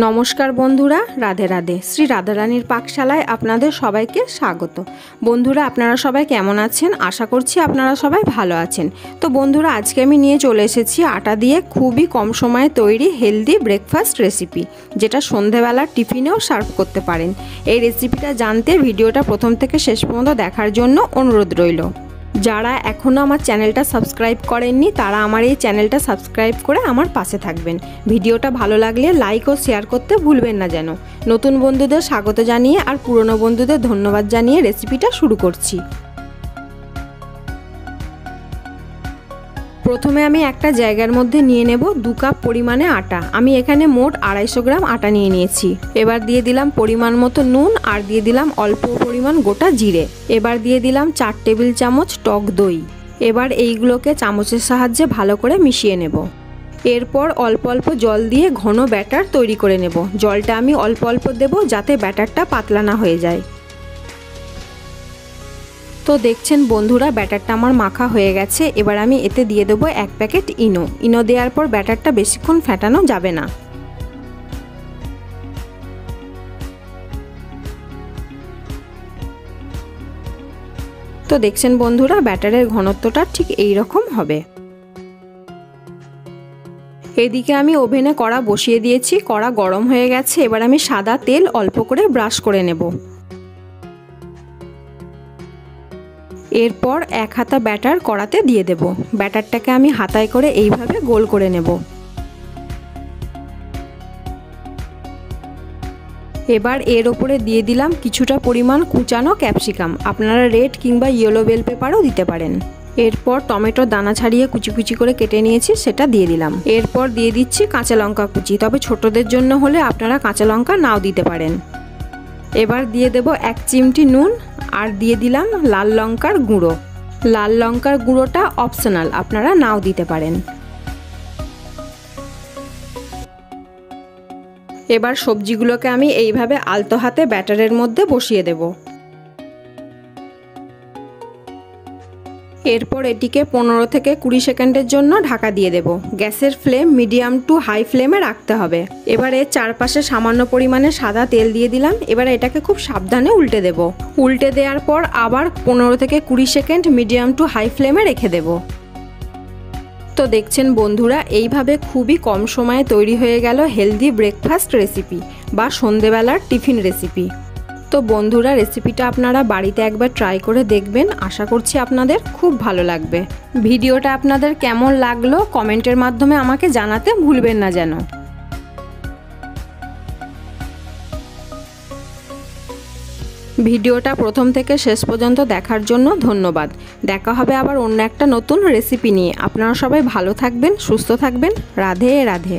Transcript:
নমস্কার বন্ধুরা, রাধে রাধে। শ্রী রাধারানীর পাকশালায় আপনাদের সবাইকে স্বাগত। বন্ধুরা, আপনারা সবাই কেমন আছেন? আশা করছি আপনারা সবাই ভালো আছেন। তো বন্ধুরা, আজকে আমি নিয়ে চলে এসেছি আটা দিয়ে খুবই কম সময়ে তৈরি হেলদি ব্রেকফাস্ট রেসিপি, যেটা সন্ধেবেলার টিফিনেও সার্ভ করতে পারেন। এই রেসিপিটা জানতে ভিডিওটা প্রথম থেকে শেষ পর্যন্ত দেখার জন্য অনুরোধ রইল। যারা এখনও আমার চ্যানেলটা সাবস্ক্রাইব করেননি তারা আমার এই চ্যানেলটা সাবস্ক্রাইব করে আমার পাশে থাকবেন। ভিডিওটা ভালো লাগলে লাইক ও শেয়ার করতে ভুলবেন না যেন। নতুন বন্ধুদের স্বাগত জানিয়ে আর পুরনো বন্ধুদের ধন্যবাদ জানিয়ে রেসিপিটা শুরু করছি। প্রথমে আমি একটা জায়গার মধ্যে নিয়ে নেব 2 কাপ পরিমাণে আটা। আমি এখানে মোট 250 গ্রাম আটা নিয়ে নিয়েছি। এবার দিয়ে দিলাম পরিমাণ মতো নুন আর দিয়ে দিলাম অল্প পরিমাণ গোটা জিরে। এবার দিয়ে দিলাম 4 টেবিল চামচ টক দই। এবার এইগুলোকে চামচের সাহায্যে ভালো করে মিশিয়ে নেব। এরপর অল্প অল্প জল দিয়ে ঘন ব্যাটার তৈরি করে নেব। জলটা আমি অল্প অল্প দেব যাতে ব্যাটারটা পাতলা না হয়ে যায়। তো দেখছেন বন্ধুরা, ব্যাটারটা আমার মাখা হয়ে গেছে। এবার আমি এতে দিয়ে দেবো 1 প্যাকেট ইনো দেওয়ার পর ব্যাটারটা বেশিক্ষণ ফেটানো যাবে না। তো দেখছেন বন্ধুরা, ব্যাটারের ঘনত্বটা ঠিক এই রকম হবে। এদিকে আমি ওভেনে কড়া বসিয়ে দিয়েছি। কড়া গরম হয়ে গেছে। এবার আমি সাদা তেল অল্প করে ব্রাশ করে নেব। এরপর 1 হাতা ব্যাটার কড়াতে দিয়ে দেব। ব্যাটারটাকে আমি হাতায় করে এইভাবে গোল করে নেব। এবার এর ওপরে দিয়ে দিলাম কিছুটা পরিমাণ কুচানো ক্যাপসিকাম। আপনারা রেড কিংবা ইয়েলো বেল পেপারও দিতে পারেন। এরপর টমেটোর দানা ছাড়িয়ে কুচি কুচি করে কেটে নিয়েছি, সেটা দিয়ে দিলাম। এরপর দিয়ে দিচ্ছি কাঁচা লঙ্কা কুচি, তবে ছোটদের জন্য হলে আপনারা কাঁচা লঙ্কা নাও দিতে পারেন। এবার দিয়ে দেব 1 চিমটি নুন আর দিয়ে দিলাম লাল লঙ্কার গুঁড়ো। লাল লঙ্কার গুঁড়োটা অপশনাল, আপনারা নাও দিতে পারেন। এবার সবজিগুলোকে আমি এইভাবে আলতো হাতে ব্যাটারের মধ্যে বসিয়ে দেব। এরপর এটিকে 15 থেকে 20 সেকেন্ডের জন্য ঢাকা দিয়ে দেব। গ্যাসের ফ্লেম মিডিয়াম টু হাই ফ্লেমে রাখতে হবে। এবারে চারপাশে সামান্য পরিমাণে সাদা তেল দিয়ে দিলাম। এবার এটাকে খুব সাবধানে উল্টে দেব। উল্টে দেওয়ার পর আবার 15 থেকে 20 সেকেন্ড মিডিয়াম টু হাই ফ্লেমে রেখে দেব। তো দেখছেন বন্ধুরা, এইভাবে খুবই কম সময়ে তৈরি হয়ে গেল হেলদি ব্রেকফাস্ট রেসিপি বা সন্ধেবেলার টিফিন রেসিপি। তো বন্ধুরা, রেসিপিটা আপনারা বাড়িতে একবার ট্রাই করে দেখবেন। আশা করছি আপনাদের খুব ভালো লাগবে। ভিডিওটা আপনাদের কেমন লাগলো কমেন্টের মাধ্যমে আমাকে জানাতে ভুলবেন না যেন। ভিডিওটা প্রথম থেকে শেষ পর্যন্ত দেখার জন্য ধন্যবাদ। দেখা হবে আবার অন্য একটা নতুন রেসিপি নিয়ে। আপনারা সবাই ভালো থাকবেন, সুস্থ থাকবেন। রাধে রাধে।